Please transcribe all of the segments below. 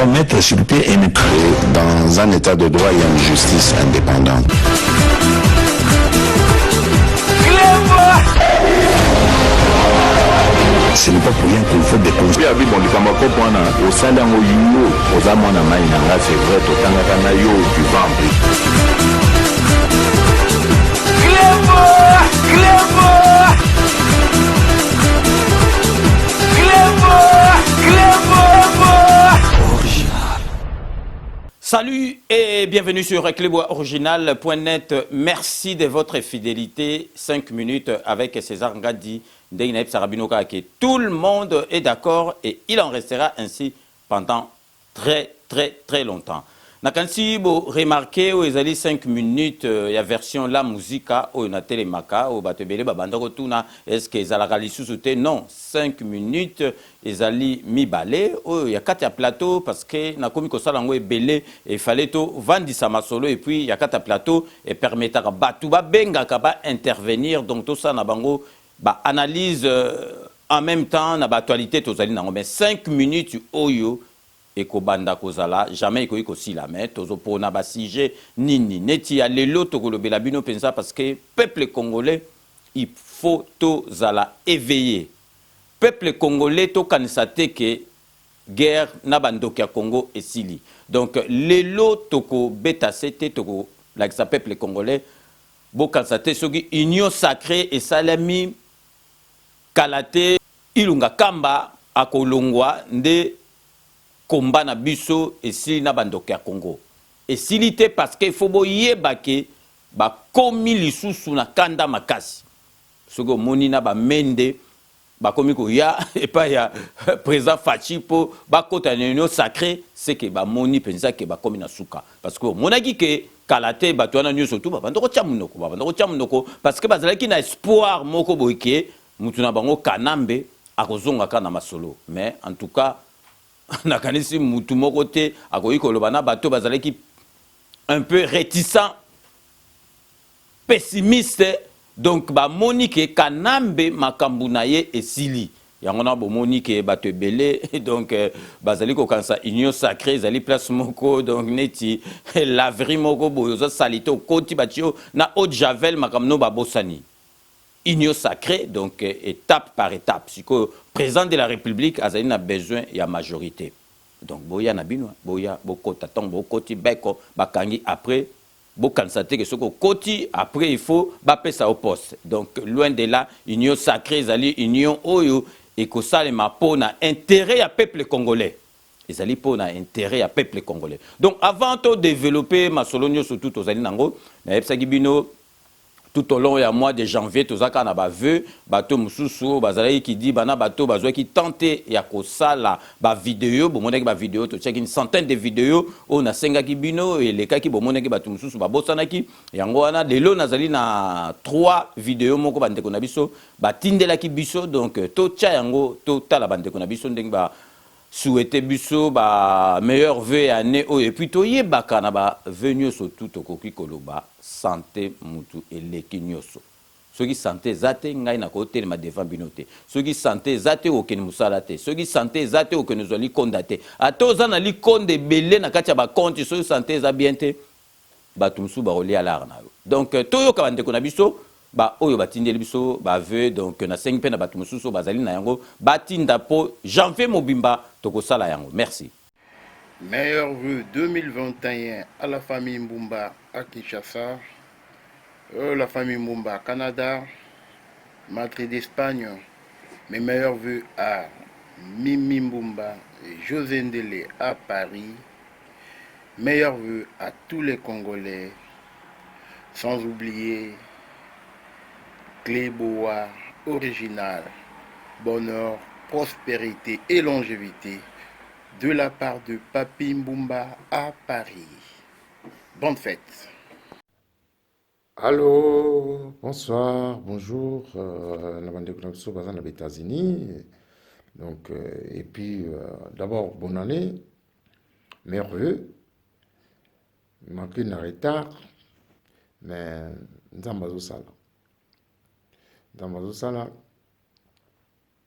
doit mettre sur pied une... Dans un état de droit, il y a une justice indépendante. Ce n'est pas pour rien qu'il faut des causes. Salut et bienvenue sur cleboisoriginal.net. Merci de votre fidélité. 5 minutes avec César Ngadi, Ndeynaïb Sarabinoka. Tout le monde est d'accord et il en restera ainsi pendant très longtemps. Nakansi bo remarqué où ils allaient 5 minutes ya version la musique où na télémaka où batebele babanda rotuna est-ce que ils allaient sous-souter non 5 minutes ils allaient mi balé où ya quatre plateau parce que na komi ko sala ngo belé et fallait to vendre sa masolo et puis ya quatre plateau et permettre à batu ba benga ka intervenir donc tout ça na bango ba analyse en même temps na ba actualité to zali nango mais 5 minutes oyo et kobanda kozala jamais ikoyi kosila mais tozopona ba sujet nini neti ya lelo tokolobela bino pensa parce que peuple congolais il faut tozala éveillé peuple congolais to kanisa te que guerre na bandoki ya Congo esili donc lelo toko beta sete toko like ça peuple congolais bo kanisa te soki union sacrée et salami kalate ilunga kamba akolongwa nde combat na biso esili na bandoki ya Congo esili te parce que faut boyeba ke ba komi lisusu na kanda makasi soki moni na ba mende ba komi ko ya et pas ya président Fachi po ba kota na union sacrée c'est que ba moni penza ke ba komi na suka parce que monaki ke kalate ba to na nyonso tout ba bandoko tia munoko parce que bazalaki na espoir moko boyeke mutu na bango kanambe akozonga kana masolo mais en tout cas nakanisi mutu moko te akoyi koloba na bato bazalaki un peu réticent pessimiste donc ba monike kanambe makambu na ye esili yango na bo monike bato ebele donc bazali ko kansa union sacrée zali place moko donc neti laverie moko boyo za salite okoti batio na eau de javel makambu no babosani union sacrée, donc étape par étape. Si le président de la République a besoin, il y a majorité. Donc, boya nabino, boya, boko tatong, boko ti beko, bakangi, après, boko constater que ce koti, après, il faut baper ça au poste. Donc, loin de là, union sacrée, zali, union oyo, et que ça, les mapo, na intérêt à peuple congolais. Les alliés pour intérêt à peuple congolais. Donc, avant de développer ma solonio surtout aux alliés nango, na epsagibino, tout au long du mois de janvier, tout ça, on a vu, bateau Moussoussou, bazalaï qui dit, bana bateau, bazoua qui tentait, il y a que ça, la vidéo, bon, mon vidéo, tu sais, une centaine de vidéos, on a 5 kibino, et les cas qui, bon, mon bateau Moussoussou, babosanaki, et en gros, on a des lots, nazali, na 3 vidéos, mon bande konabiso, batinde la kibiso, donc, tout tcha, yango, tout la bande konabiso, donc, souhaiter biso, meilleur vœu année, et puis, toye, bakana, venu surtout, tokoki koloba, santé mutu eleki nyoso soki santé zate ngai na kote ma devant binote soki santé zate okeni musala te soki santé zate okeni zoli kondate atoza na li konde belé na kati ya ba compte soki santé za bien te batu musu ba oli ala na yo donc toyo ka bande ko na biso ba oyo batindeli biso ba vœu donc na 5 pe na batu musu so bazali na yango batinda po janvier mobimba toko sala yango merci. Meilleurs vœux 2021 à la famille Mbumba à Kinshasa, la famille Mbumba à Canada, Madrid d'Espagne. Mes meilleurs vœux à Mimi Mbumba et José Ndele à Paris. Meilleurs vœux à tous les Congolais, sans oublier Clébois original, bonheur, prospérité et longévité. De la part de Papi Mbumba à Paris. Bonne fête. Allô, bonsoir, bonjour. La bande de connexion basée aux États-Unis. Donc, et puis, d'abord, bonne année, merveilleux. Manqué de retard, mais Nzambazo Sala. Nzambazo Sala,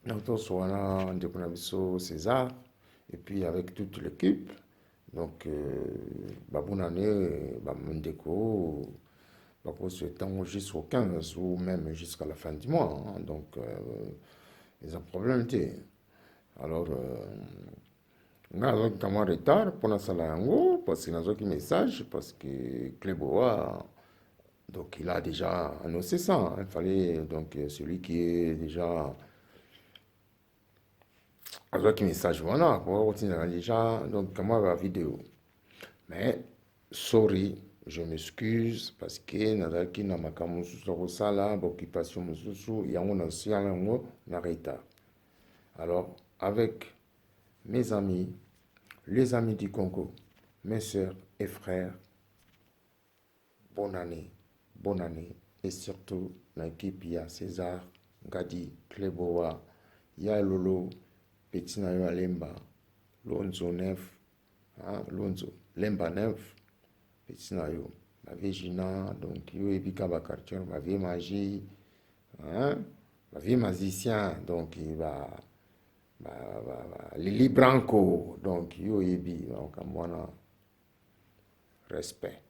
Dr. Soana, Ndekunabiso César. Et puis avec toute l'équipe, Donc, bonne année, Mondeko, souhaitant jusqu'au 15 ou même jusqu'à la fin du mois. Hein. Donc, ils ont problème. Alors, on a un retard pour la salle parce qu'il y a un message, parce que Cléboa, donc il a déjà annoncé ça. Hein. Il fallait, donc, celui qui est déjà. Alors, message, voilà, on a déjà, donc, comment va la vidéo. Mais, sorry, je m'excuse parce que nazalaki na makambo mosusu akosala baoccupation mosusu yango nasala yango na retard. Alors, avec mes amis, les amis du Congo, mes sœurs et frères, bonne année, et surtout l'équipe, il y a César, Gadi, Kleboa, ya Lolo, Petit Nayo Alemba, Lonzo 9, hein, Lonzo, Lemba 9, Petit Nayo, ma vie Gina, donc yo ebika bakartier, ma vie magie, hein, ma vie magicien, donc il va. Lili Branco, donc yo ebi, donc à moi respect.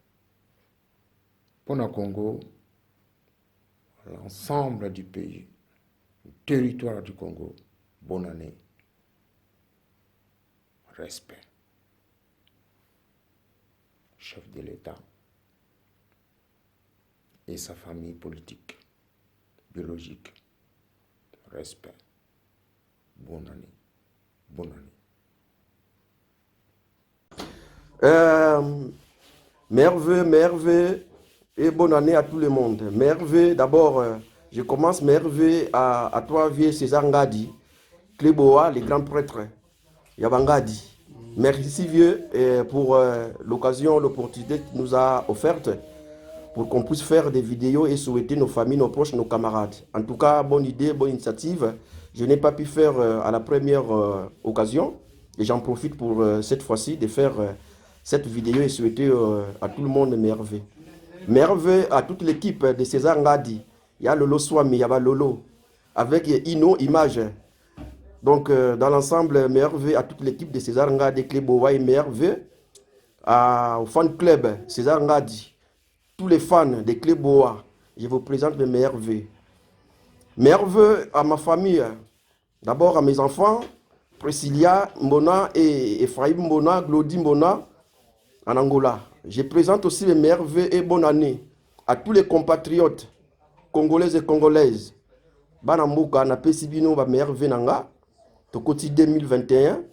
Pour le Congo, l'ensemble du pays, le territoire du Congo, bonne année, respect. Chef de l'État et sa famille politique, biologique, respect. Bonne année. Bonne année. Merveille et bonne année à tout le monde. Merveille, d'abord, je commence Merveille à toi, vieux César Ngadi, Kleboa, les grands prêtres, Yabangadi. Merci, vieux, pour l'occasion, l'opportunité que tu nous as offerte pour qu'on puisse faire des vidéos et souhaiter nos familles, nos proches, nos camarades. En tout cas, bonne idée, bonne initiative. Je n'ai pas pu faire à la première occasion et j'en profite pour cette fois-ci de faire cette vidéo et souhaiter à tout le monde merveille. Merveille à toute l'équipe de César Ngadi. Il y a Lolo Swami, il y a Lolo avec Ino Image. Donc dans l'ensemble, merveille à toute l'équipe de César Ngadi, Kleboa et merveille au fan club César Ngadi. Tous les fans de Kleboa, je vous présente mes merveilles. Merveille à ma famille, d'abord à mes enfants, Priscilla Mbona et Ephraim Mbona, Glody Mbona, en Angola. Je présente aussi mes merveilles et bonne année à tous les compatriotes congolais et congolaises. Banamboka na pesi bino ba merveille nanga, to koti 2021,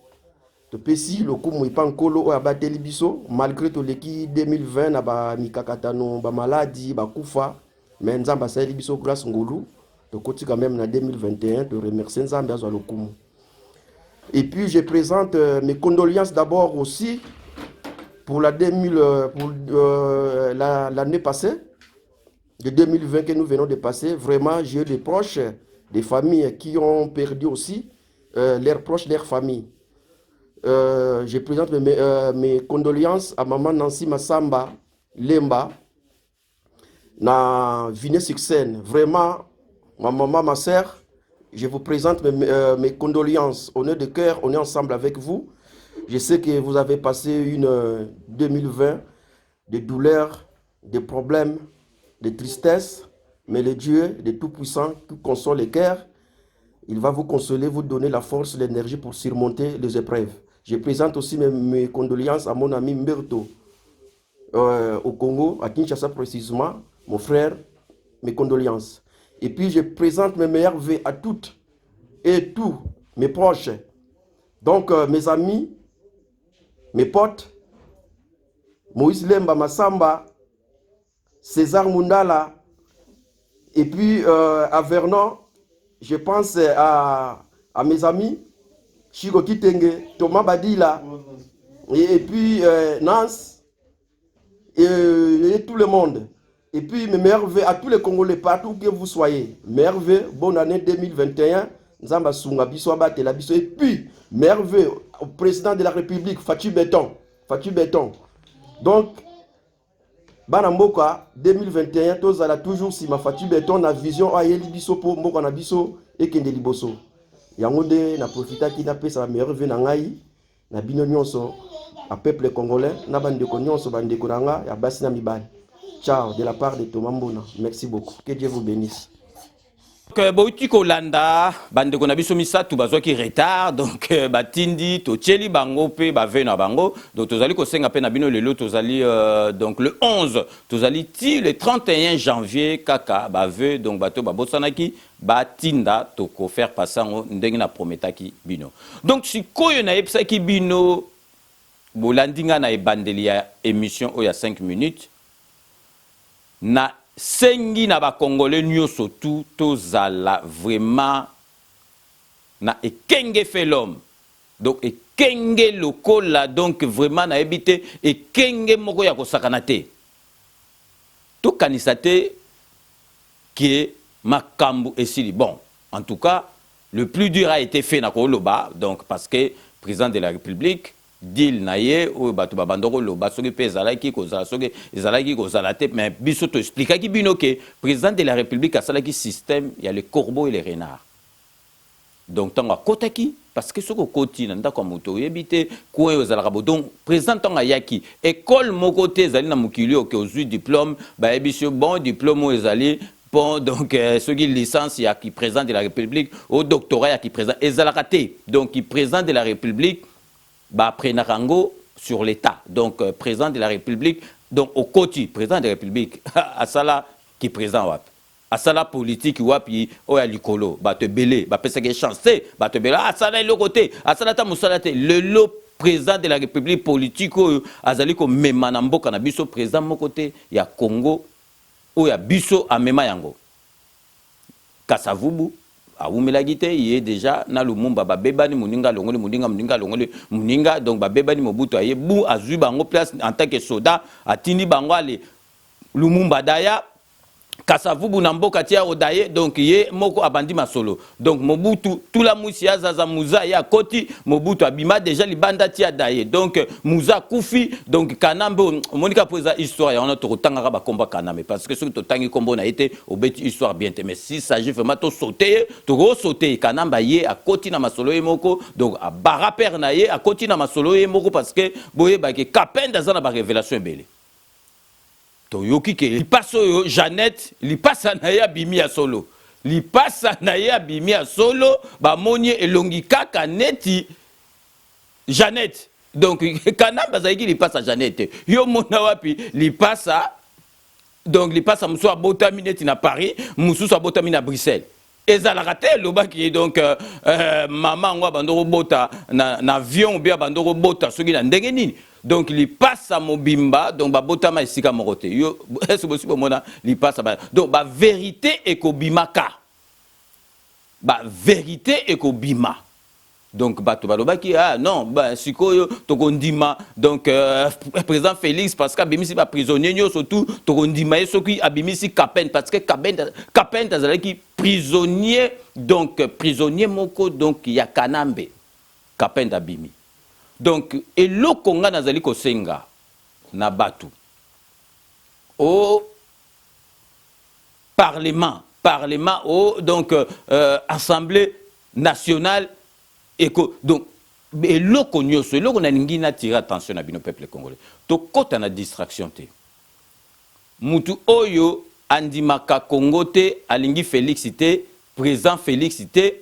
to pesi le kumu ipankolo o abateli biso, malgré to leki 2020 na ba mikakatano, ba maladie, ba kufa, mais nzamba sa biso grâce ngolu. De côté quand même en 2021, de remercier Nzambe à Zalokumu. Et puis je présente mes condoléances d'abord aussi pour l'année passée, de 2020 que nous venons de passer. Vraiment, j'ai eu des proches, des familles qui ont perdu aussi leurs proches, leurs familles. Je présente mes condoléances à maman Nancy Massamba Lemba, na Vinay-sur-Seine. Vraiment, ma maman, ma sœur, je vous présente mes condoléances. On est de cœur, on est ensemble avec vous. Je sais que vous avez passé une 2020 de douleurs, de problèmes, de tristesse, mais le Dieu de Tout-Puissant qui console les cœurs, il va vous consoler, vous donner la force, l'énergie pour surmonter les épreuves. Je présente aussi mes condoléances à mon ami Mberto au Congo, à Kinshasa précisément, mon frère, mes condoléances. Et puis je présente mes meilleurs vœux à toutes et tous mes proches. Donc mes amis, mes potes, Moïse Lemba Massamba, César Mundala, et puis à Vernon, je pense à mes amis, Chigo Kitenge, Thomas Badila, et puis Nance, et tout le monde. Et puis, mes merveilles à tous les Congolais, partout que vous soyez. Merveille, bonne année 2021. Nzamba Sunga Biso Abate la Biso. Et puis, merveille au président de la République, Fatou Béton. Donc, Banamboka 2021, tous à la toujours si ma Fatou Béton na vision ayeli biso pour Mboka na biso et Kendeli Boso. Yangonde na profita qui n'a pas sa merveille na ngai na bino nyonso. à peuple congolais, na bandeko nyonso bandeko nanga ya basi na mibali. Ciao de la part de Thomas Mbuna. Merci beaucoup. Que Dieu vous bénisse. Bouti kolanda bande ko na biso misatu bazwa ki retard donc batindi to tcheli bango pe ba vena bango donc tozali ko senga pe na bino lelo tozali donc le 11 tozali ti le 31 janvier kaka ba ve donc bato ba bosanaki batinda to ko faire passango ndenge na prometaki bino donc sikoyo na epsaki bino bolandinga na ebandeli ya émission o ya 5 minutes na sengi na ba congolais nyoso tout tozala vraiment na ekenge fait l'homme donc ekenge lokola donc vraiment na ebité ekenge moko ya kosakana te to kanisate qui makambu esili bon en tout cas le plus dur a été fait na koloba donc parce que président de la République deal naye o bato babandoko loba soki pe ezalaki kozala soki ezalaki kozala te mais biso to expliquaki bino ke président de la République asalaki système il y a les corbeaux et les renards donc tango akotaki parce que soko koti na ndako moto yebite ko ezalaka bo donc président tango yaki école moko te ezali na mukili oke ozui diplôme ba ebiso bon diplôme ezali bon donc ce qui licence ya qui président de la République au doctorat ya qui président ezalaka te donc qui président de la République bah prenarango sur l'état donc président de la République donc au côté président de la République asala qui présent wap asala politique wapi o ya likolo ba te belé ba pesa ke chancer ba te belé asala le côté asala ta musalate le président de la République politique o azali ko mema na mboka na biso président mo côté ya Congo o ya biso amema yango Kasavubu awumelaki te ye déjà na lumumba babebani muninga longole muninga longole muninga donc babebani mobutu aye bu azui bango place en tant que soldat atindi bango ale lumumba daya Kasavubu na mboka tia odaye donc ye moko abandi masolo donc mobutu tula musi azaza muza ya koti mobutu abima déjà libanda tia daye donc muza kufi donc kanambe monika poza histoire ya on a to tangaka ba komba kaname parce que ce to tangi kombo na été obeti histoire bien te mais si s'agit vraiment to sauter kanamba ye a koti na masolo ye moko donc a baraper na ye a koti na masolo ye moko parce que boye ba ke kapenda za na ba révélation belé Toyoki ke li paso yo Jeannette li pasa na ya bimia solo li pasa na ya bimia solo ba monye elongi kaka neti Jeannette donc kanamba zaiki li pasa Jeannette yo mona wapi li pasa donc li pasa muso abotami neti na Paris muso abotami na Bruxelles ezalaka te lobaki donc maman ngwa bandoko bota na avion bien bandoko bota soki na ndenge nini donc li passe à mobimba donc ba botama esika morote yo est-ce possible mona li passe donc ba vérité et kobimaka ba vérité et kobima donc bato balobaki ah non ba sikoyo tokondima donc président Félix parce que abimisi ba prisonnier nyo surtout tokondima soki abimisi Kapen parce que Kapen azalaki prisonnier donc prisonnier moko donc ya Kanambe Kapen abimi donc eloko nga nazali kosenga na batu au parlement au donc assemblée nationale donc eloko nyoso eloko na ningi na tirer attention na bino peuple congolais to kota na distraction te mutu oyo andimaka Congo te alingi Félix te président Félix te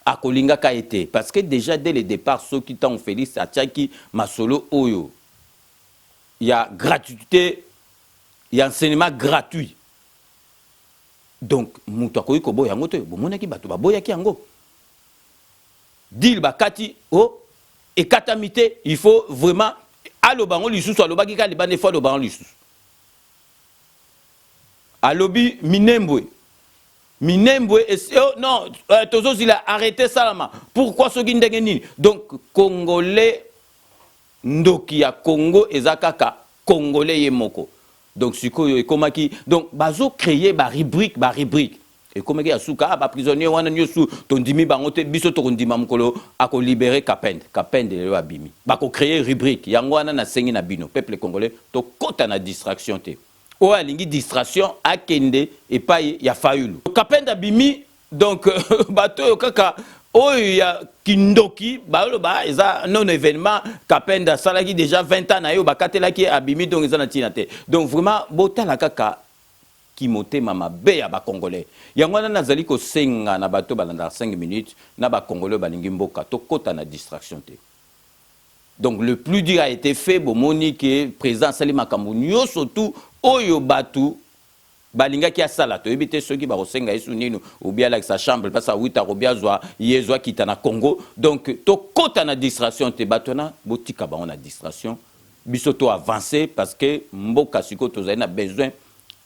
akolinga ka été parce que déjà dès le départ ceux qui t'ont Félix atiaki masolo oyo il y a gratuité il y a enseignement gratuit donc mutu akoyi ko boya ngoto bomonaki bato ba boyaki yango dil bakati oh et katamité il faut vraiment allo bango lisusu alobaki ka libane fo allo bango lisusu alobi minembwe oh non tozo il a arrêté ça pourquoi ce qui ndenge nini donc congolais ndoki ya Congo ezakaka congolais yemoko donc sikoyo ekomaki donc bazo créer ba rubrique et comme ya suka ba prisonnier wana nyosu tondimi bango te biso to kondima mukolo ako libérer Kapen de lo abimi ba ko créer rubrique yango wana na sengi na bino peuple congolais to kota na distraction te o alingi distraction akende et pas ya fayulu Kapen abimi donc bato kaka Oya Kindoki, bah, eza non événement, Kapenda Salaki déjà 20 ans, nayo bakatelaki abimi donc eza na tinate. Donc vraiment, botala kaka qui monte mama be ya ba congolais. Yangwana nazali ko senga na bato balanda 5 minutes na ba congolais balingi mboka to kota na distraction te. Donc le plus dur a été fait bomoni que président Salima Kambounio surtout oyo batu balinga ki asala to ebite ceux qui ba kosenga yesu nino ou bien avec sa chambre parce à 8 robia zwa yezwa kita na Congo. Donc to kota na distraction te batona botika ba on a distraction biso to avancer parce que mboka siko tozali na besoin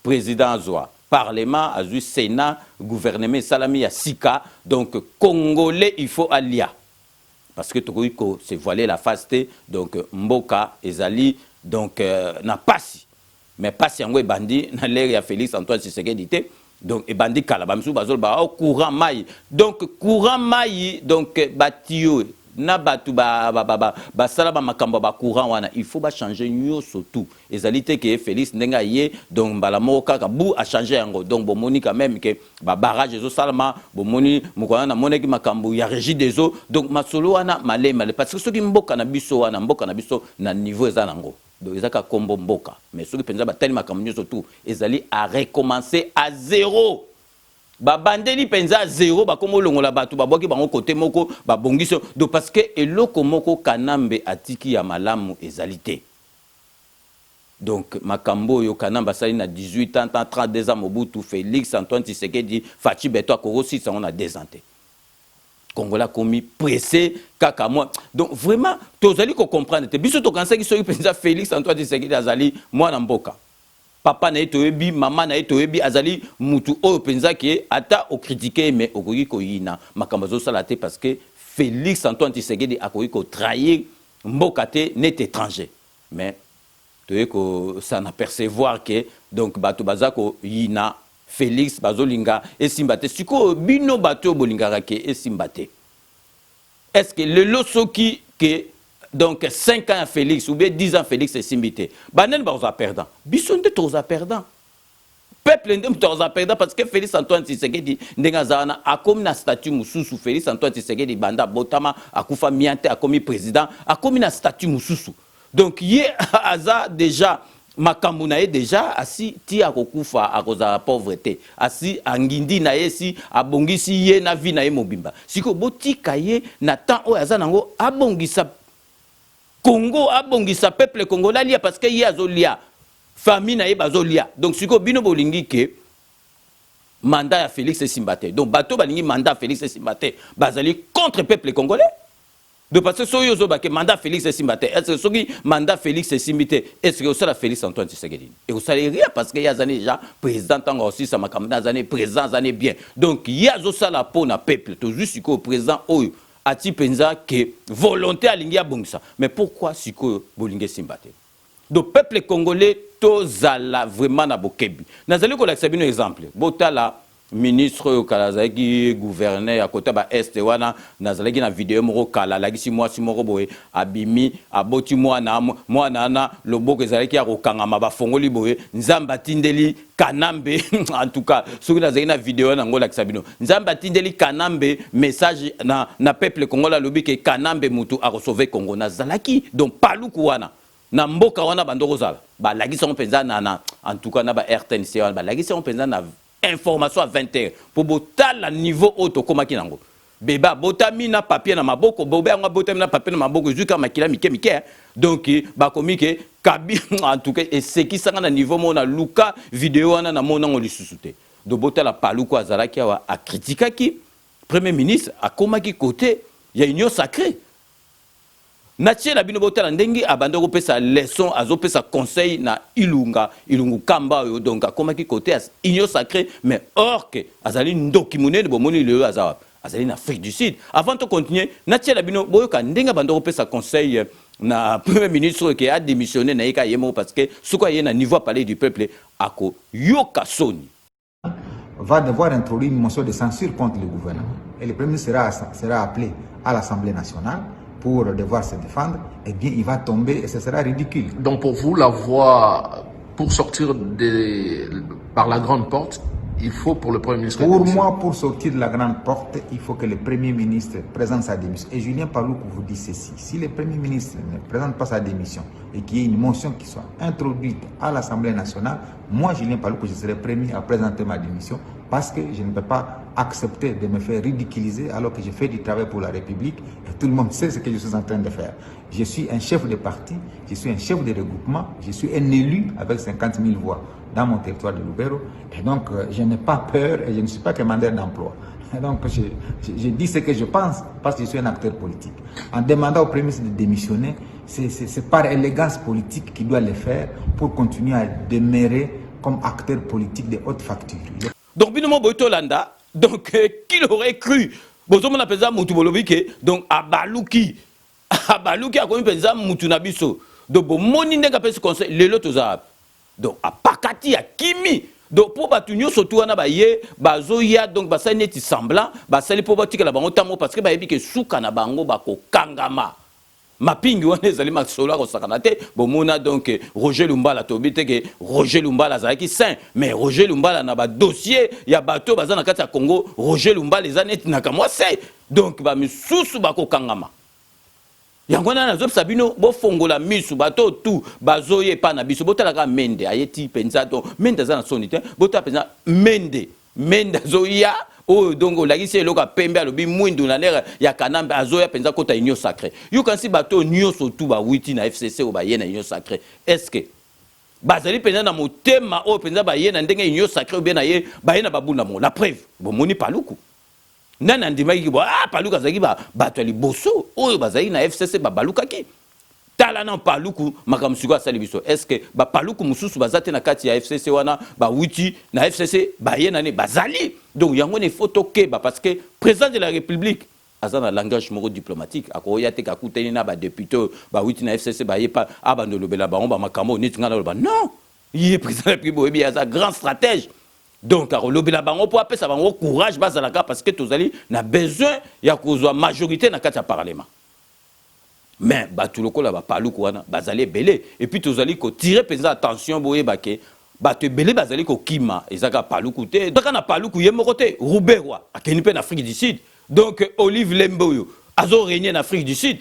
président zwa parlement azu sénat gouvernement salami ya sika donc congolais il faut alia parce que Tokoiko s'est voilé la face donc mboka ezali donc na pasi mais pasi yango ebandi na l'air ya Félix Antoine Tshisekedi te donc ebandi kala ba msu bazol ba courant mai donc courant mai donc batio na batu ba sala ba makambo ba courant wana il faut ba changer nyoso tout ezali te que Félix ndenga ye donc mbala moka ka bu a changer yango donc bomoni quand même que ba barrage ezo salama bomoni mukwana na moneki makambo ya régie des eaux donc masolo wana malema parce que soki mboka na biso na niveau ezanango donc ezaka kombo mboka mais soki penza ba tellement makambo nyoso tout ezali à recommencer à zéro. Babandeli penza zéro bakomo longola batu baboki bango côté moko babongiso do parce que eloko moko kanambe atiki ya malamu ezalité. Donc makambo yo kanamba sali na 18 ans 32 ans Mobutu Félix Antoine Tshisekedi Fachi Beto Akorosi ça on a désanté. Congola komi pressé kaka moi. Donc vraiment tozali ko comprendre te biso to kansa ki so penza Félix Antoine Tshisekedi azali moi na mboka. Papa na etoyebi, maman na etoyebi, azali mutu oyo penza ki ata o critiquer mais okoki ko yina makambazo salate parce que Félix Antoine Tshisekedi akoki ko trahir mboka te net étranger. Mais toyeko ça na percevoir que donc bato bazako yina Félix bazolinga esimbate siko bino bato bolingara ke esimbate. Est-ce que le losoki que donc 5 ans à Félix ou bien 10 ans Félix est simbité. Banen baoza perdant. Bisonde toza perdant. Peuple ndem toza perdant parce que Félix Antoine Tshisekedi ndenga zana akomi na statut mususu Félix Antoine Tshisekedi banda botama akufa miante akomi président akomi na statut mususu. Donc ye aza déjà makambo na ye déjà asi ti akokufa akoza pauvreté asi angindi na ye si abongisi ye na vie na ye mobimba. Siko botika ye na temps o aza nango abongisa Congo abongisa peuple congolais lia parce que y a zolia famille na yeba zolia donc siko bino bolingi ke mandat ya Félix Simbate donc bato balingi mandat Félix Simbate bazali contre peuple congolais de parce que soyo zo ba ke mandat Félix Simbate est-ce que soki mandat Félix Simbate est-ce que ça la Félix Antoine Tshisekedi et vous savez rien parce que y a zane déjà président tango aussi ça makamna zane président zane bien donc y a zo ça la peau na peuple tout juste siko président oyo ati penza que volonté alingi abongisa mais pourquoi siko bolinge simbate donc peuple congolais tozala vraiment na bokebi nazali ko lakisa bino exemple botala ministre kalazaki gouverneur à côté ba est wana nazalaki na vidéo moko kala lakisi mwasi moko boye abimi aboti mwana na loboko ezalaki ya kokangama bafongoli boye nzamba tindeli kanambe en tout cas soki nazalaki na vidéo na ngo lakisa bino nzamba tindeli kanambe message na peuple congolais lobi ke kanambe mutu a sauver Congo nazalaki donc paluku wana na mboka wana bandoko zala ba lakisa on penza na en tout cas na ba RTNC wana ba lakisa on penza na information à 20h pour botal la niveau auto comme kinango beba botami na papier na maboko bobe nga botami na papier na maboko jusqu'à makila mike donc ba komike kabi en tout cas et ce qui sanga na niveau mona luka vidéo wana na mona ngoli susute do botala paluko azalaki a critiquer qui premier ministre a komaki côté il y a union sacrée Natie la bino botala ndengi abando pesa leçon azo pesa conseil na ilungu kamba yo donc akomaki côté union sacrée mais or que azali ndoki munene bomoni le azawa azali na Afrique du Sud avant de continuer natie la bino boyoka ndenga bando pesa conseil na premier ministre qui a démissionné na yeka yemo parce que ce quoi y na niveau à parler du peuple ako yoka soni va devoir introduire une motion de censure contre le gouvernement et le premier ministre sera appelé à l'Assemblée nationale pour devoir se défendre, eh bien, il va tomber et ce sera ridicule. Donc pour vous, la voie pour sortir par la grande porte il faut pour le Premier ministre... Pour moi, pour sortir de la grande porte, il faut que le Premier ministre présente sa démission. Et Julien Paloukou vous dit ceci, si le Premier ministre ne présente pas sa démission et qu'il y ait une motion qui soit introduite à l'Assemblée nationale, moi, Julien Paloukou, je serai premier à présenter ma démission parce que je ne peux pas accepter de me faire ridiculiser alors que je fais du travail pour la République et tout le monde sait ce que je suis en train de faire. Je suis un chef de parti, je suis un chef de regroupement, je suis un élu avec 50 000 voix dans mon territoire de Lubero. Et donc, je n'ai pas peur et je ne suis pas commandeur d'emploi. Et donc, je dis ce que je pense parce que je suis un acteur politique. En demandant au Premier ministre de démissionner, c'est par élégance politique qu'il doit le faire pour continuer à demeurer comme acteur politique de haute facture. Donc, Binomo Boitolanda, donc, qui l'aurait cru? Bozo mon appelle ça Moutoubolobike, donc, Abalouki. Abalouki a connu ça Moutunabiso. Donc, bon, mon indé appelle ce conseil, les lots aux Arabes. Donc, à Pakati, à Kimi. Donc, pour Batunyo, surtout, on a baye, bazoya, donc, basa neti semblant, basa li pour batika la bango tamo, parce que baye que souka na bango bako kangama. Mapingi wane zali maksola ko sakanate, bon mona donc Roger Lumbala tobite que Roger Lumbala zaki saint, mais Roger Lumbala na ba dossier ya bato bazana kati ya Congo, Roger Lumbala les années na kamwa c'est. Donc ba misusu bako kangama. Yangwana na zop sabino bo fongola misu bato tout bazoye pa na biso botalaka mende ayeti penza donc mende za na sonite bota penza mende zoya oh donc la gisi eloka pembe alobi mwindu na lera ya kanambe azoya penza kota union sacrée you can see bato union surtout ba witi na FCC o ba yena union sacrée est-ce que bazali penza na motema o penza ba yena ndenge union sacrée ou bien na ye ba yena babunda mo la preuve bo moni paluku nana ndimaki bo paluka zaki ba bato ali boso oyo bazali na FCC ba baluka ki tala na paluku makamsuko asali biso est-ce que ba paluku mususu bazate na kati ya FCC wana ba witi na FCC ba yena ne bazali donc yango ne photo ke ba parce que président de la République azana langage moko diplomatique akoya te kakuteni na ba député ba witi na FCC ba yepa abando lobela ba on ba makambo neti ngana loba non il est président de la République il est un grand stratège. Donc, à lobela bango pour appeler ça bango courage bazalaka parce que tous ali na besoin ya kozwa majorité na kati ya parlement. Mais batu lokola ba paluku wana bazali belé et puis tous ali ko tirer penza attention boye bake batu belé bazali ko kima ezaka paluku te donc na paluku yemo côté Rouberwa akeni pe na Afrique du Sud. Donc Olive Lemboyo azo régner en Afrique du Sud.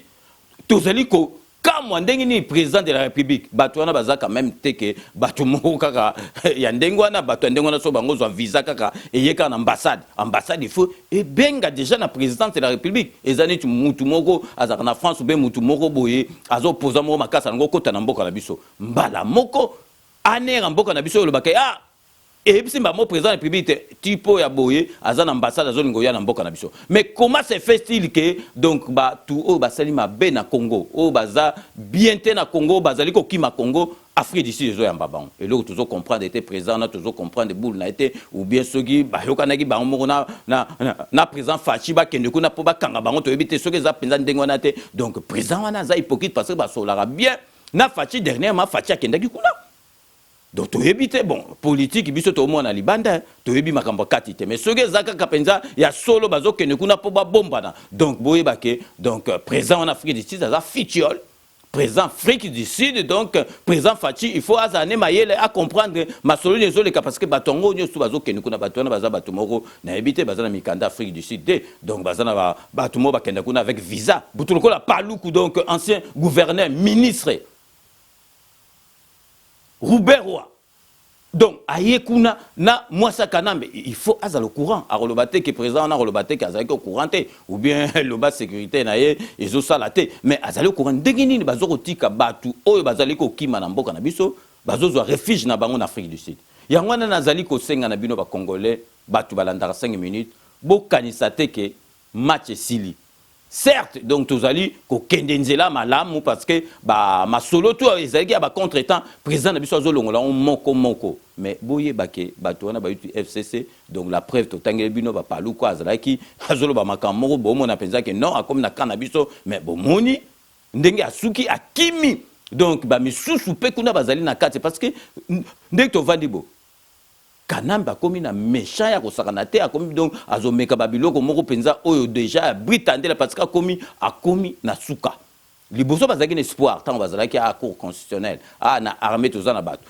Tous ali ko comme ndenge ni président de la République bato wana baza quand même teke bato moko kaka ya ndenge wana bato ndenge wana so bango zo visa kaka eyeka na ambassade il faut et benga déjà na président de la République ezani mutu moko azaka na France ou bien mutu moko boye azo posa moko makasa ngo kota na mboka na biso mbala moko anera mboka na biso lobaka et puis mo président de la République tipo ya boye azana ambassade azolingo ya na mboka na biso mais comment se fait-il que donc ba tout o basali mabe na Congo o baza bien te na Congo bazali ko kima Congo Afrique d'ici zo ya mbabang et là toujours comprendre était présent na toujours comprendre boule na été ou bien soki ba yokanaki ba moko na président Fachi ba kende kuna po ba kanga bango to ebite soki za penza ndengo na te donc président wana za hypocrite parce que ba solara bien na Fachi dernièrement Fachi akendaki kuna. Donc tu évite bon politique biso to mona libanda to ebi makambo katite mais soge zaka kapenza ya solo bazo kene kuna po ba bombana donc boye bake donc présent en Afrique du Sud za fitiol présent Afrique du Sud donc présent Fachi il faut azane mayele à comprendre ma solo nezo le parce que batongo nyosu bazo kene kuna batona baza batumoko na ebite bazana mikanda Afrique du Sud donc bazana batumo bakenda kuna avec visa butuloko la paluku donc ancien gouverneur ministre Rouberwa. Donc, ayekuna na mwasa kanambe, il faut azal au courant. A relobate que présent na relobate que azal au courant ou bien le bas sécurité na ye ezo salate mais azal au courant degini bazoko tika batu oyo bazali ko kima na mboka na biso bazo zo refuge na bango na Afrique du Sud. Yangwana nazali ko senga na bino ba congolais batu balandaka 5 minutes bo kanisa te ke match sili. Certes, donc tozali ko kendenzela malamu parce que ba masolo to ezali ya ba contretemps président na biso azolongola moko mais boye bake bato wana ba FCC donc la preuve to tangeli bino ba paluko azalaki azolo ba makamoko bo mona penza que non comme na kana biso mais bo moni ndenge asuki akimi donc ba misusu pe kuna bazali na kati parce que ndenge to vandibo Kanamba komi na méchant ya kosakana te akomi donc azomeka babiloko moko penza oyo déjà britandela parce que akomi na suka liboso bazaki na espoir tant bazalaki à cour constitutionnelle na armée tozana bato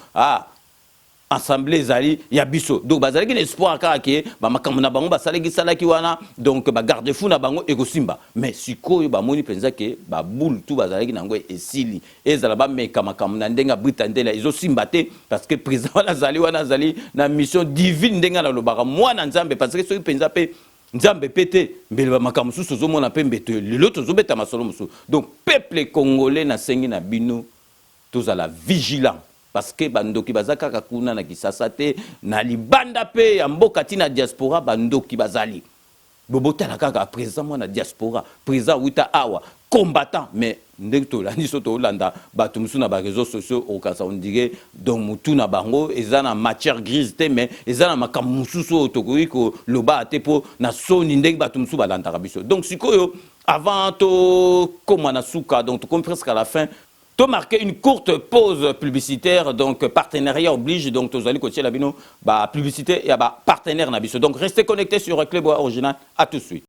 assemblée zali ya biso donc bazali ki espoir kaka ke ba makambo na bango basalaki salaki wana donc ba garde fou na bango ekosimba mais sikoyo bamoni penza ke ba boule tout bazali nango esili ezala ba meka makambo na ndenga britandela ezosimba te parce que président wana zali na mission divine ndenga na lobaka mwana nzambe parce que soki penza pe nzambe pete mbele ba makambo susu zomona pe mbeto lelo tozobeta masolo musu donc peuple congolais na sengi na bino tozala vigilant parce que bandoki bazaka kakuna na kisasa te na libanda pe ya mboka tina diaspora bandoki bazali bobotala kaka président mwana diaspora président wita awa combattant mais ndenge tolandi so tolanda bato musu na ba réseaux sociaux okasa on dirait donc mutu na bango eza na matière grise te mais eza na makambo mususu tokoki ko loba te po na soni ndenge bato musu balandaka biso donc sikoyo avant to koma na suka donc comme presque à la fin to marquer une courte pause publicitaire donc partenariat oblige donc tozali ko tiela bino ba publicité ya ba partenaire na biso donc restez connectés sur Clébois Original à tout de suite.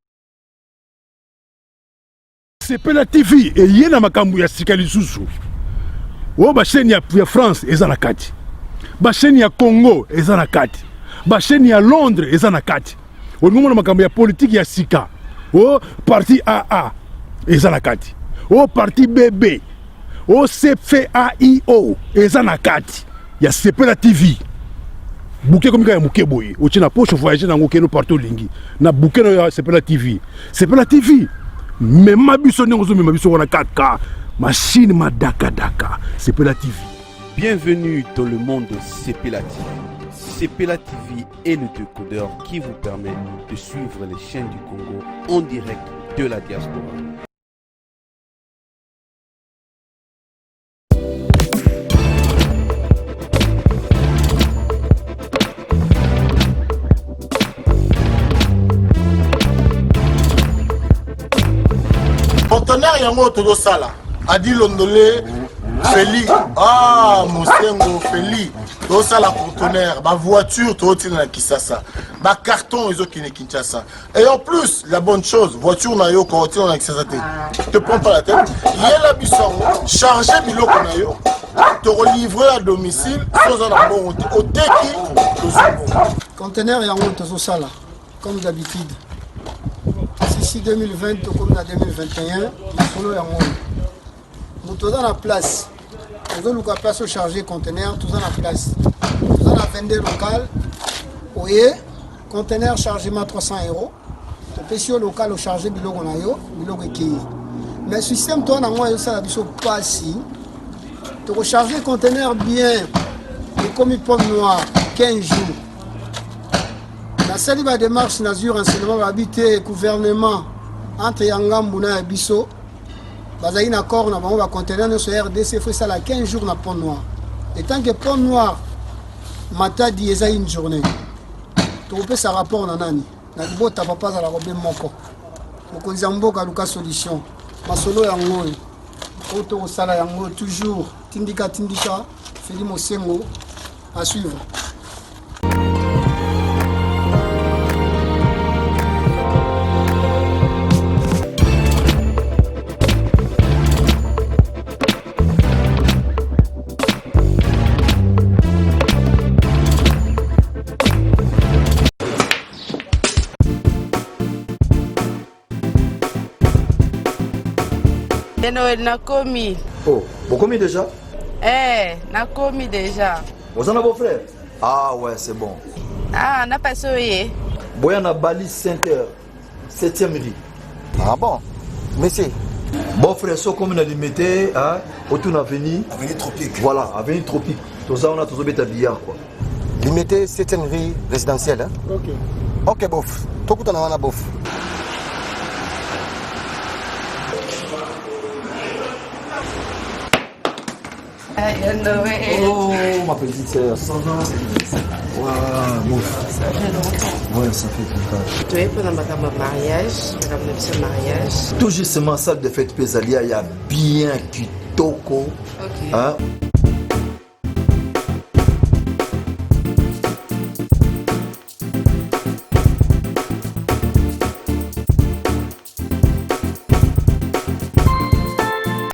Sepela TV et yena makambu ya sikali susu. O ba chaîne ya France eza na kati. Ba chaîne ya Congo eza na kati. Ba chaîne ya Londres eza na kati. O ngomona makambu ya politique ya sika. O parti AA eza na kati. O parti BB. O CFAIO eza na kati. Ya Sepela TV. Bouquet comme ya muke boye. O tina poche voyager na ngokeno partout lingi. Na bouquet na Sepela TV. Sepela TV. Mais ma biso n'engozo mais ma biso wana 4K machine ma daka Sepela TV. Bienvenue dans le monde de Sepela TV. Sepela TV est le décodeur qui vous permet de suivre les chaînes du Congo en direct de la diaspora. Partenaire yango todo sala adi londolé Feli Mosengo Feli to sala partenaire ba voiture to tina na Kisasa ba carton ezo kine Kinshasa et en plus la bonne chose voiture na yo ko tina na Kisasa te prends pas la tête yela bisongo charger biloko na yo te livrer à domicile sans en bon au teki conteneur yango todo sala comme d'habitude. Ici 2020 comme en 2021, nous avons dans la place. Nous avons la place au chargé conteneur, tout dans la place. Nous avons la vendeur local. Oui, conteneur chargement 300 €. Le pécio local au chargé bilogo na yo, bilogo qui. Mais le système toi na moi ça la biso pas si. Tu recharger conteneur bien et comme il pomme noir 15 jours. La seule démarche nazur renseignement habité gouvernement entre Yangambuna et Bisso. Bazali na accord na bango va conteneur sur RDC fait ça la 15 jours na pont noir. Et tant que pont noir matadi eza une journée. Tu peux ça rapport na nani. Na bota papa za la robe moko. Mokonzi mboka luka solution. Masolo yango. Auto sala yango toujours tindika Feli Mosengo à suivre. Noël nakomi. Oh, vous commis déjà? Nakomi déjà. Vous en avez vos frères? Ah ouais, c'est bon. Ah, n'a pas soyé. Boyana Bali Center, 7e rue. Ah bon? Monsieur. Bon frère, so comme on a limité, autour de l'avenue. Avenue Tropique. Voilà, avenue Tropique. Tout ça, on a tous bêta billard quoi. Limité 7e rue résidentielle. Ok. Ok, bof. Tout le monde a bof. Oh, ma petite sœur, ça va? Waouh, ouais, ça fait content. Tu es pendant ma mariage, madame mariage. Tout justement, salle de fête Pézalia, il y a bien kitoko. Ok. Hein?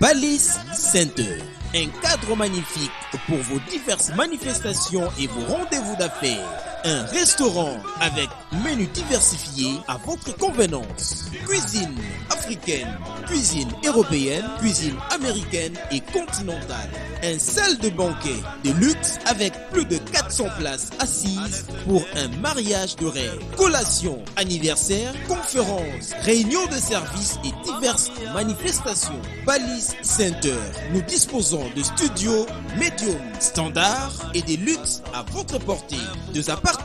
Balis Center, un cadre magnifique pour vos diverses manifestations et vos rendez-vous d'affaires. Un restaurant avec menu diversifié à votre convenance. Cuisine africaine, cuisine européenne, cuisine américaine et continentale. Un salle de banquet de luxe avec plus de 400 places assises pour un mariage de rêve. Collation, anniversaire, conférences, réunions de services et diverses manifestations. Balise Center. Nous disposons de studios médium standard et des luxe à votre portée. 2 appartements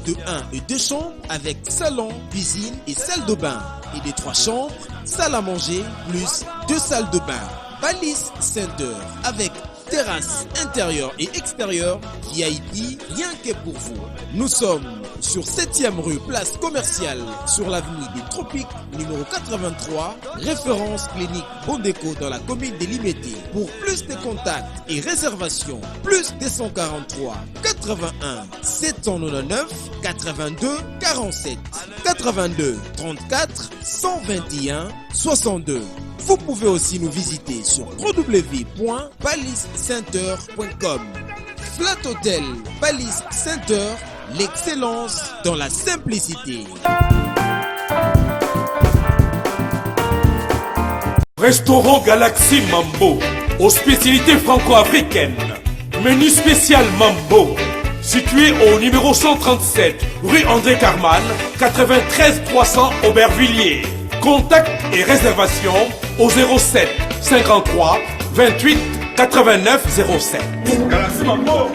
de 1 et 2 chambres avec salon, cuisine et salle de bain. Et des 3 chambres, salle à manger plus 2 salles de bain. Balise Center avec terrasse intérieure et extérieure, VIP, rien que pour vous. Nous sommes sur 7e rue, place commerciale, sur l'avenue des Tropiques, numéro 83, référence clinique Bondéco dans la commune de Limete. Pour plus de contacts et réservations, plus 243 81 799 82 47 82 34 121 62. Vous pouvez aussi nous visiter sur www.baliscenter.com. Flat Hotel Balise Center, l'excellence dans la simplicité. Restaurant Galaxy Mambo, aux spécialités franco-africaines. Menu spécial Mambo, situé au numéro 137, rue André Carman, 93 300 Aubervilliers. Contact et réservation au 07 53 28 89 07. Galaxy Mambo.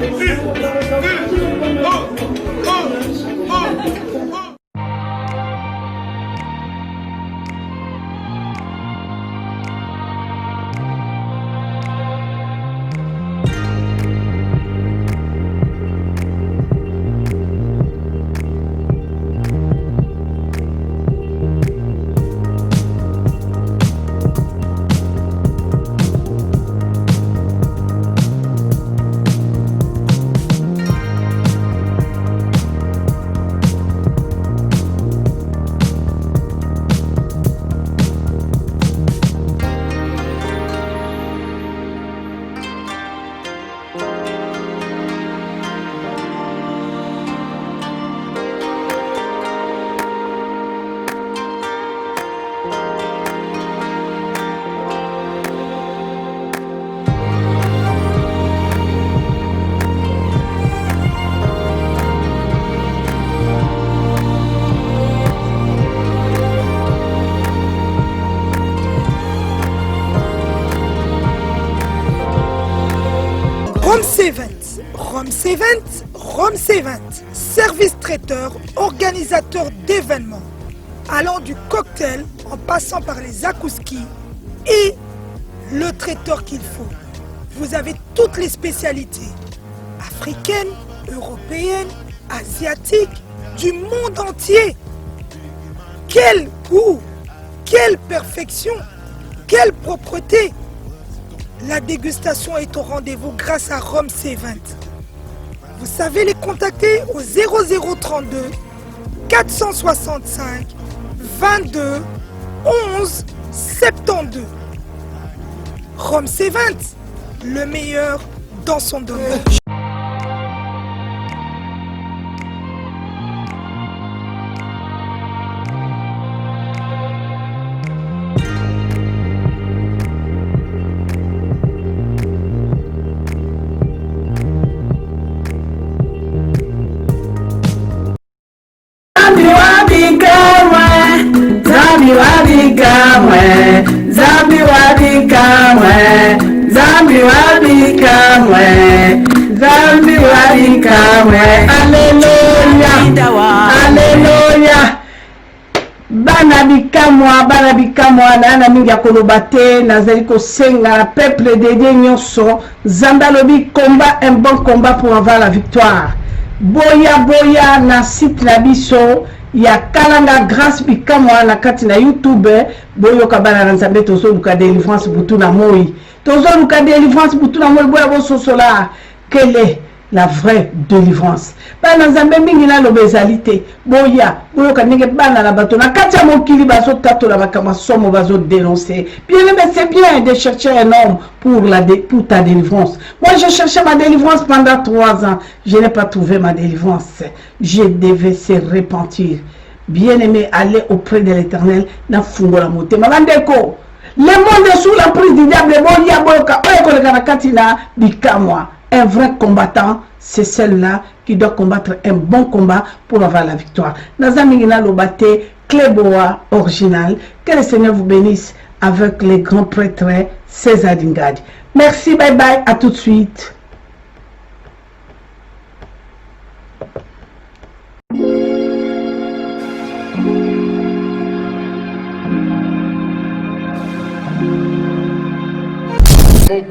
Rome C20, service traiteur, organisateur d'événements, allant du cocktail en passant par les akouski et le traiteur qu'il faut. Vous avez toutes les spécialités, africaines, européennes, asiatiques, du monde entier. Quel goût, quelle perfection, quelle propreté. La dégustation est au rendez-vous grâce à Rome C20. Vous savez les contacter au 0032 465 22 11 72. Rome C20, le meilleur dans son domaine. Alléluia. Bana bikamwa na mingi ya koloba te nazali kosenga peuple de Dieu nyonso Nzambe alobi combat un bon combat pour avoir la victoire. Boya na site na biso ya kalanga grâce bikamwa na kati na YouTube boyo kabana na Nzambe tozo luka délivrance butu na moi. Tozo luka délivrance butu na moi boya bososola kele la vraie délivrance. Bana nzambe mingi na l'obésalité. Boya, boyo kanenge bana la bato na katia mokili bazo tato la bakama somo bazo dénoncer. Bien aimé, c'est bien de chercher un homme pour ta délivrance. Moi j'ai cherché ma délivrance pendant 3 ans. Je n'ai pas trouvé ma délivrance. Je devais se repentir. Bien aimé, aller auprès de l'Éternel na fungola mote. Malandeko. Le monde est sous la prise du diable. Un vrai combattant, c'est celle-là qui doit combattre un bon combat pour avoir la victoire. Nazamingina Lobate, Kleboa original. Que le Seigneur vous bénisse avec les grands prêtres César Dingadi. Merci, bye bye, à tout de suite.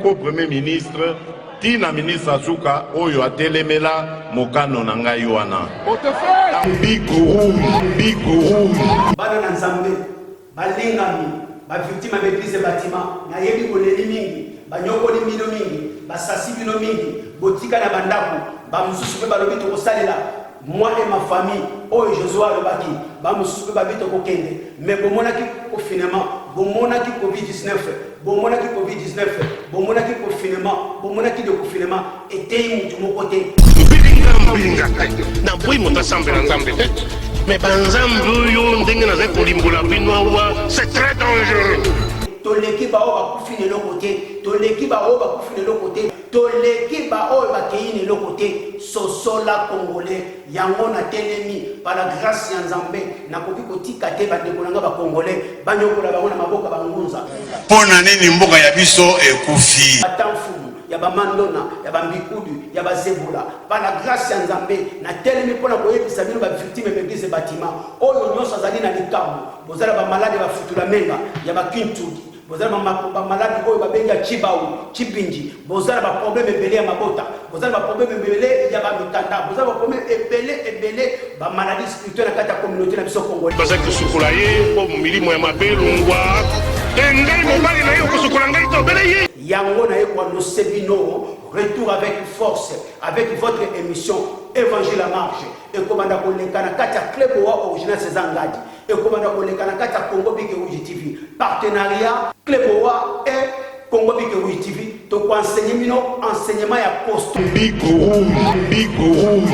Mon premier ministre, Tina ministre Azuka, Oyo Atelemela, Mokano Nangai Wana. Big rouge. Bana Nzambe, Balingami, victime de l'église bâtiment, Nayebi Koleli Mingi, Banyoko Mino Mingi, Basasi Bino Mingi, Botika na Bandaku, Bamususu Balobito Kosalela, moi et ma famille, Oyo Joshua Lobaki, Bamususu Babito Kokende, mais Bomonaki confinement, Bomonaki Covid-19. Bomonaki Covid-19, Bomonaki confinement, Bomonaki de confinement, était de mon côté. Mais c'est très dangereux. Toleki ba o ba kufine le côté, toleki ba o ba kufine le côté, toleki ba o ba keine le côté, sosola congolais, yango na telemi par la grâce ya Nzambe, na koki kotika te ba dekolanga ba congolais, banyokola ba na maboka ba ngunza. Pona nini mboka ya biso ekufi. Atanfumu, ya ba mandona, ya ba mbikudu, ya ba zebula, par la grâce ya Nzambe, na telemi pona koyebisa bino ba victime de l'église bâtiment, oyo nyonso azali na likambo, bozala ba malade ba futula menga, ya ba kintuki. Bozala ba maladi oyo babenga Chibau, Chibinji, bozala ba problème ebele ya mabota, bozala ba problème ebele ya ba mitanda, bozala ba problème ebele ba maladie spirituelle na kati ya communauté na biso congolais. Parce que sukula ye ko milimo ya mabelungwa. Engai mobali na yo ko sukula ngai to bele ye. Yango na ye kwa no sebino, retour avec force, avec votre émission Évangile à marche. Et commanda koleka na kati ya Kleboa original César Ngadi. Et commanda koleka na kati ya Congo Bike Rouge TV. Partenariat Kleboa et Congo Bike Rouge TV. Donc enseignement ya poste. Big rouge.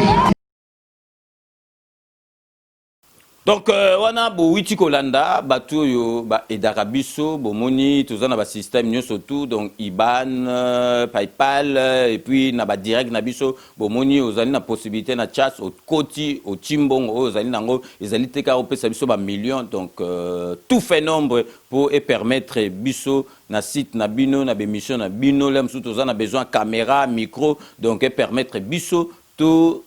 Donc, wana bo witi kolanda batu yo ba edarabiso bomoni tozana ba système nyo surtout donc IBAN, PayPal et puis na ba direct na biso bomoni ozali na possibilité na chat au koti au timbongo ozali nango ezali teka opesa biso ba millions donc tout fait nombre pour et permettre biso na site na bino na bémission na bino là msu tozana besoin caméra micro donc et permettre biso tout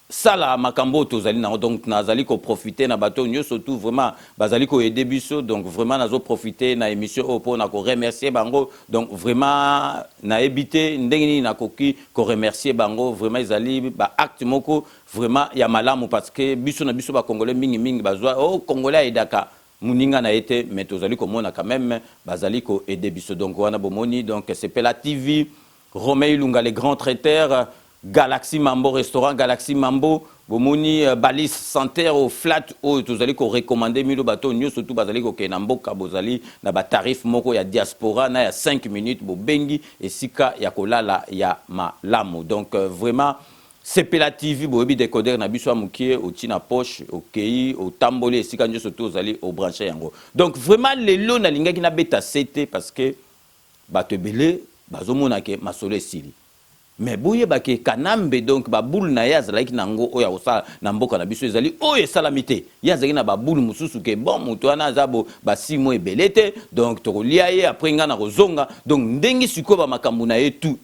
sala makambo tozali na donc nazali ko profiter na bato nyo surtout vraiment bazali ko aider biso donc vraiment nazo profiter na émission pour na ko remercier bango donc vraiment na ebité ndenge na koki ko remercier bango vraiment ezali ba acte moko vraiment ya malamu parce que biso na biso ba congolais mingi bazwa congolais edaka muninga na été mais tozali ko mona quand même bazali ko aider biso donc wana bomoni donc c'est Pela TV Romain Lunga les grands traiteurs Galaxy Mambo restaurant Galaxy Mambo bomoni balise santerre au flat o tozali ko recommander milo bato nyo surtout bazali ko ke na mboka bozali na ba tarif moko ya diaspora na ya 5 minutes bo bengi esika ya kolala ya malamu donc vraiment c'est Pela TV boyebi décodeur na biso amukie au tina poche au kei au tamboli esika nyo surtout ozali au brancher yango donc vraiment lelo na lingaki na beta CT parce que bato belé bazomona ke masolo esili mais boye bake kanambe donc ba boule na ya zalaki nango oya osala na mboka na biso ezali oye salamité ya zalaki na ba boule mususu ke bon muto wana zabo ba 6 mois ebelete donc tokolia ye après nga na kozonga donc ndengi siko ba makambu na ye tout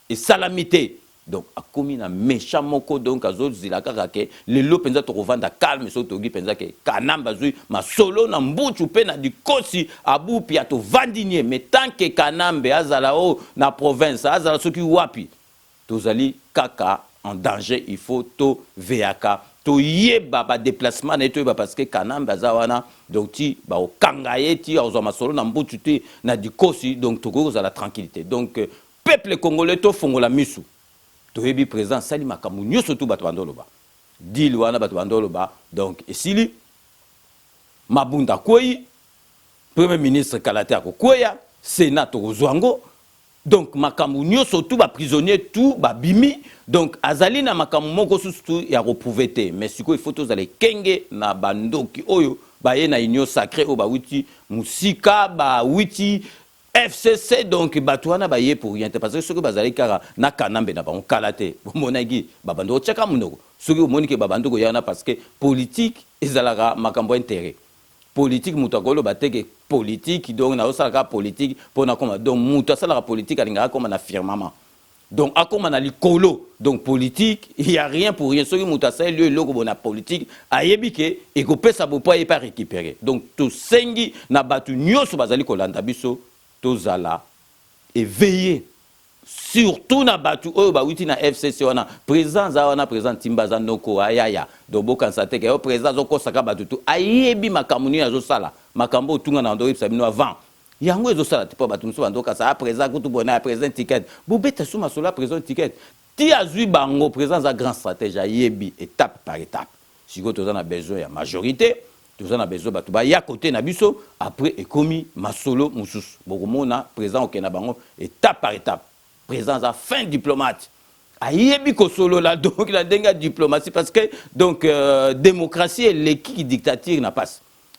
et salamité donc akomi na méchant moko donc azozila kaka ke lelo penza tokovanda calme so togi penza ke kanamba zui masolo na mbuchu pe na dikosi abu pia to vandinie mais tant que kanambe azala o na province azala soki wapi tozali kaka en danger il faut to veaka to yeba ba déplacement na to yeba parce que kanambe azawana donc ti ba okangaye ti azo masolo na mbuchu ti na dikosi donc tokoza la tranquillité donc peuple congolais to fongola misu toyebi président sali makambo nyonso tu bato bandoloba deal wana bato bandoloba donc esili mabunda kwei premier ministre Kalate akokwea sénat tokozwango donc makambo nyonso tu ba prisonnier tu ba bimi donc azali na makambo moko susu ya reprouver te mais siko il faut tozala kenge na bandoki oyo baye na union sacrée o ba witi musika ba witi FCC donc bato wana baye pour rien parce que soki bazali kaka na kanambe na bango Kalate bomonaki babando tchaka munoko soki omonike babando yana parce que politique ezalaka makambo intérêt politique mutakolo bateke politique donc na osala politique pona koma donc muta sala politique alinga koma na firmament donc akoma na likolo donc politique il y a rien pour rien soki muta sala lieu loko bona politique ayebike et ko pesa bo pas pas récupérer donc to sengi na batu nyoso bazali kolanda biso tozala éveillé surtout na batu oyo ba witi na FCC wana président za wana président Timbaza Noko ayaya do boka nsate ke o président zo kosaka batu tu ayebi makamuni ya zo sala makambo tunga na ndo yipsa bino avant yango ezo sala tipo batu mso bandoka sa président kutu bona président ticket bobeta suma sola président ticket ti azui bango président za grand stratège ayebi étape par étape siko toza na besoin ya majorité toza na besoin batu ba ya côté na biso après ekomi masolo mususu bokomona président okena bango étape par étape président à fin diplomate ayebi ko solo là donc la denga diplomatie parce que donc démocratie et l'équipe dictature n'a pas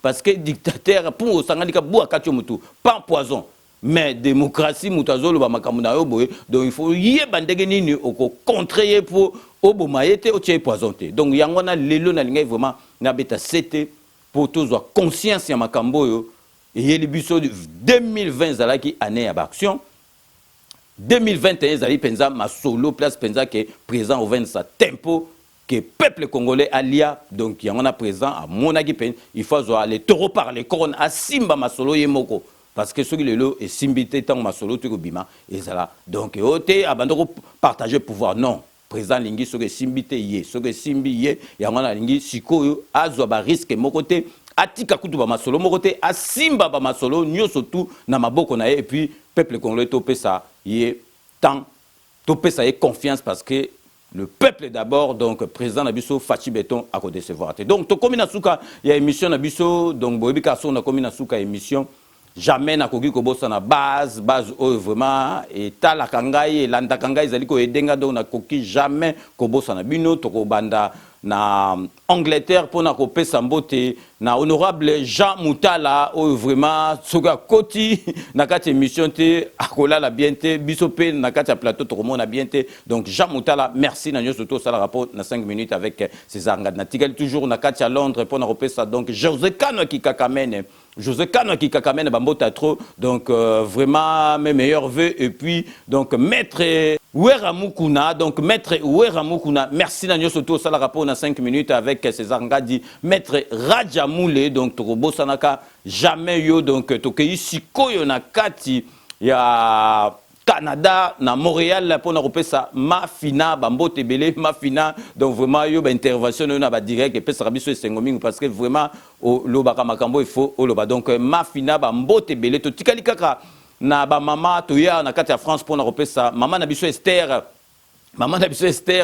parce que dictateur pour sangalika boa katio mutu pas poison mais démocratie mutazolo ba makamuna yo boye donc il faut yeba ndenge nini oko contrer pour obomayete o tie poisonté donc yangona lelo na linga vraiment na beta cete pour tous conscience ya makambo yo et le biso 2020 zalaki année ya action 2021 zali penza ma solo place penza que présent au 20 sa tempo que peuple congolais alia donc y en a présent à monaki pen il faut avoir les taureaux par les cornes à simba ma solo yemoko parce que ceux qui le lot et simbité tant ma solo tu bima et ça là donc oté abandoko partager pouvoir non président lingi ceux qui simbité yé ceux qui simbi yé y en a lingi sikoyo azwa ba risque mokoté atika kutu ba masolo mokoté asimba ba masolo nyoso tout na maboko na et puis peuple congolais topé ça y tant topé ça y confiance parce que le peuple d'abord donc président Nabiso Fachi Beton a ko décevoir donc to komi na suka ya émission Nabiso donc boyebi ka so na komi na suka émission jamais na koki ko bossa na base vraiment et tala kangai landa kangai zali ko edenga donc na koki jamais ko bossa na bino to ko banda na Angleterre pour na ko pesa mbote na honorable Jean Moutala o vraiment soka koti na kati émission te akola la bien te bisope na kati plateau to komona bien te donc Jean Moutala merci na nyoso to sala rapport na 5 minutes avec César Ngad na tigal toujours na kati à Londres pour na ko pesa donc José Kano qui kakamene José Kano qui kakamene bambota trop donc vraiment mes meilleurs vœux et puis donc maître Ouera Mukuna, donc maître Ouera Mukuna, merci Nagno Soto, ça la rapport dans 5 minutes avec César Ngadi, maître Raja Moule, donc Tokobo Sanaka, jamais yo, donc Tokei Sikoyo na Kati, ya Canada, na Montréal, pour na repesa ma fina, bambo tebele, ma fina, donc vraiment yo, intervention, na ba direct, et puis ça rabiso et sengoming, parce que vraiment, le baka makambo, il faut, donc ma fina, bambo tebele, to tikali kaka, na ba mama toya na kati ya France pour na repesa mama na biso Esther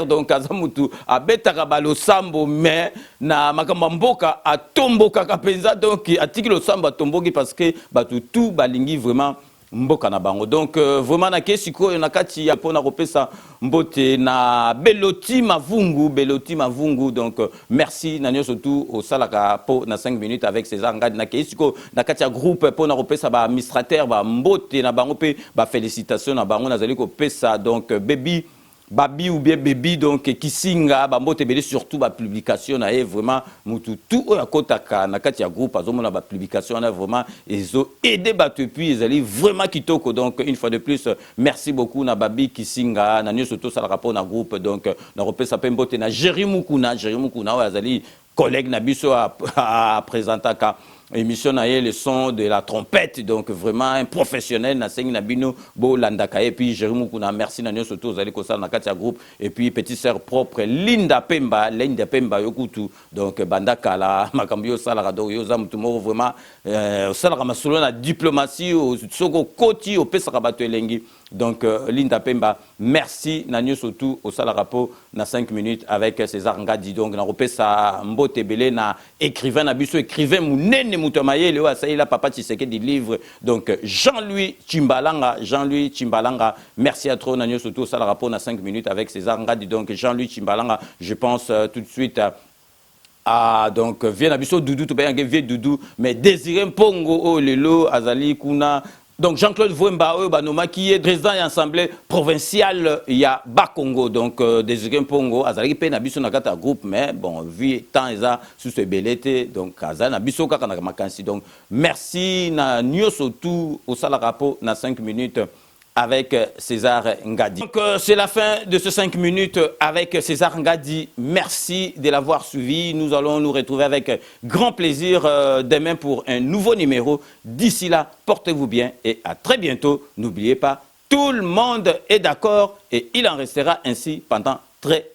donc azamutu abetaka balo sambo mais na makamba mboka atomboka kapenza donc atiki lo sambo atomboki parce que batu tout balingi vraiment mboka na bango donc vraiment na kesi ko na kati ya pona repesa mbote na Beloti Mavungu donc merci na nyoso tout au salaka po na 5 minutes avec César Ngadi na kesi ko na kati ya groupe pona repesa ba administrateur ba mbote na bango pe ba félicitations na bango na zali ko pesa donc Babi ou bien Baby donc Kisinga bambote belé surtout ba publication na vraiment mutu tout à kotaka na kati ya groupe azomona ba publication na vraiment ezo aider ba depuis ezali vraiment kitoko donc une fois de plus merci beaucoup na Babi Kisinga na nyoso to sala rapport na groupe donc na repesa pe mbote na Jérémy Mukuna azali collègue na biso a présentaka émission naie le son de la trompette, donc vraiment un professionnel na sengi na bino bo landaka et puis Jérémy Kuna merci na nyoso to zali ko ça na katia groupe et puis petite sœur propre Linda Pemba yokutu donc bandaka la makambio sala do yo zamutu mo vraiment sala masolo na diplomatie au soko koti au pesa bato elengi. Donc, Linda Pemba, merci. Nanyo surtout au Salarapo, na 5 minutes avec César Ngadi. Donc, na repé sa mbote belé, na écrivain, na biso écrivain, mounene moutamaye, le asaïla papa Tshiseke du livre. Donc, Jean-Louis Chimbalanga, merci à trop. Nanyo surtout au Salarapo, na 5 minutes avec César Ngadi. Donc, Jean-Louis Chimbalanga, je pense tout de suite donc, vient Abisso Doudou, tout bien, vieux Doudou, mais Désiré Mpongo, oh, Lelo, Azali, Kuna. Donc Jean-Claude Vouemba, qui est président de l'Assemblée provinciale, il y a Bakongo, donc Désiré Mpongo, Azali Pena Bisso Nakata groupe, mais bon, vu tant et ça, sous ce belleté, donc Azana Bisso Kakana Makansi. Donc merci, na Nyosotu, au Salarapo, na 5 minutes. Avec César Ngadi. Donc c'est la fin de ce 5 minutes avec César Ngadi. Merci de l'avoir suivi. Nous allons nous retrouver avec grand plaisir demain pour un nouveau numéro. D'ici là, portez-vous bien et à très bientôt. N'oubliez pas, tout le monde est d'accord et il en restera ainsi pendant très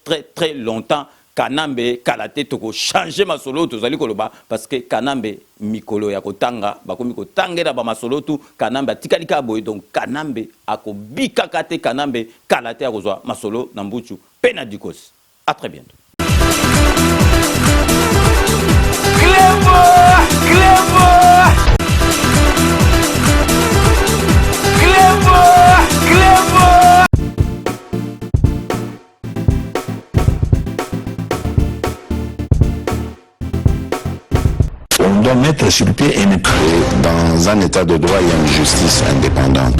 longtemps. Kanambe kalate toko changer masolo tozali koloba parce que Kanambe mikolo ya kotanga bakomi kotangela ba masolo tu Kanambe tikalika boy donc Kanambe akobika kate Kanambe kalate ya kozwa masolo na mbuchu pena dikos. À très bientôt. On doit mettre sur pied un état. Dans un état de droit, il y a une justice indépendante.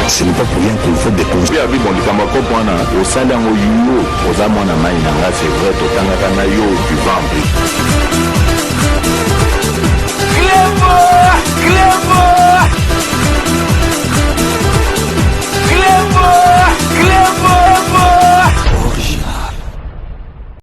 Ce n'est pas pour rien qu'il faut des conseils. C'est vrai, tu vas